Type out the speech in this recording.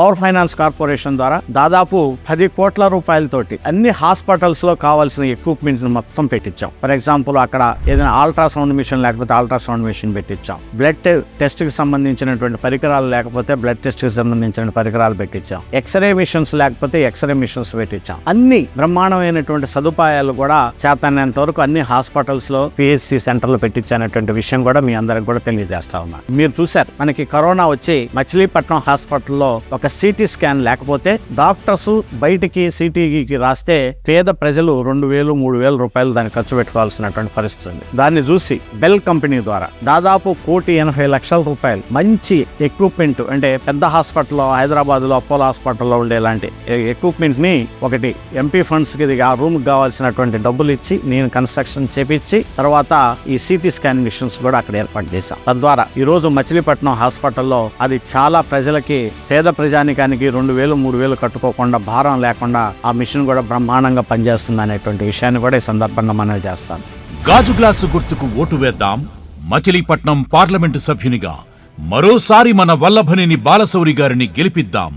Power finance corporation ద్వారా దాదాపు 10 కోట్ల రూపాయలతోటి అన్ని హాస్పిటల్స్ లో కావాల్సిన ఎక్విప్మెంట్స్ మొత్తం పెట్టించాం. ఫర్ ఎగ్జాంపుల్ అక్కడ ఏదైనా అల్ట్రాసౌండ్ మిషన్ లేకపోతే అల్ట్రాసౌండ్ మిషన్ పెట్టించాం. బ్లడ్ టెస్ట్ కి సంబంధించినటువంటి పరికరాలు లేకపోతే బ్లడ్ టెస్ట్ కి సంబంధించిన పరికరాలు పెట్టించాం. ఎక్స్రే మిషన్స్ లేకపోతే ఎక్స్రే మిషన్స్ పెట్టించాం. అన్ని బ్రహ్మాండమైనటువంటి సదుపాయాలు కూడా చేతనంత వరకు అన్ని హాస్పిటల్స్ లో పిహెచ్సి సెంటర్లు పెట్టించానటువంటి విషయం కూడా మీ అందరికి కూడా తెలియజేస్తా ఉన్నా. మీరు చూసారు, మనకి కరోనా వచ్చి మచిలీపట్నం హాస్పిటల్లో ఒక సిటీ స్కాన్ లేకపోతే డాక్టర్స్ బయటికి సిటీకి రాస్తే పేద ప్రజలు 2,000-3,000 రూపాయలు దాన్ని ఖర్చు పెట్టుకోవాల్సినటువంటి పరిస్థితి ఉంది. దాన్ని చూసి బెల్ కంపెనీ ద్వారా దాదాపు 1,80,00,000 రూపాయలు మంచి ఎక్విప్మెంట్, అంటే పెద్ద హాస్పిటల్లో హైదరాబాద్ లో అపోలో హాస్పిటల్లో ఉండేలాంటి ఎక్విప్మెంట్స్ ని ఒకటి ఎంపీ ఫండ్స్ కి ఆ రూమ్ కావాల్సినటువంటి డబ్బులు ఇచ్చి నేను కన్స్ట్రక్షన్ చేపించి తర్వాత ఈ సిటీ స్కాన్ మిషన్స్ కూడా అక్కడ ఏర్పాటు చేశాం. తద్వారా ఈ రోజు మచిలీపట్నం హాస్పిటల్లో అది చాలా ప్రజలకి పేద ప్రజానికానికి 2,000-3,000 కట్టుకోకుండా భారం లేకుండా ఆ మిషన్ కూడా బ్రహ్మాండంగా పనిచేస్తుంది అనేటువంటి విషయాన్ని కూడా ఈ సందర్భంగా మనం చేస్తాను. గాజు గ్లాసు గుర్తుకు ఓటు వేద్దాం. మచిలీపట్నం పార్లమెంటు సభ్యునిగా మరోసారి మన వల్లభనేని బాలశౌరి గారిని గెలిపిద్దాం.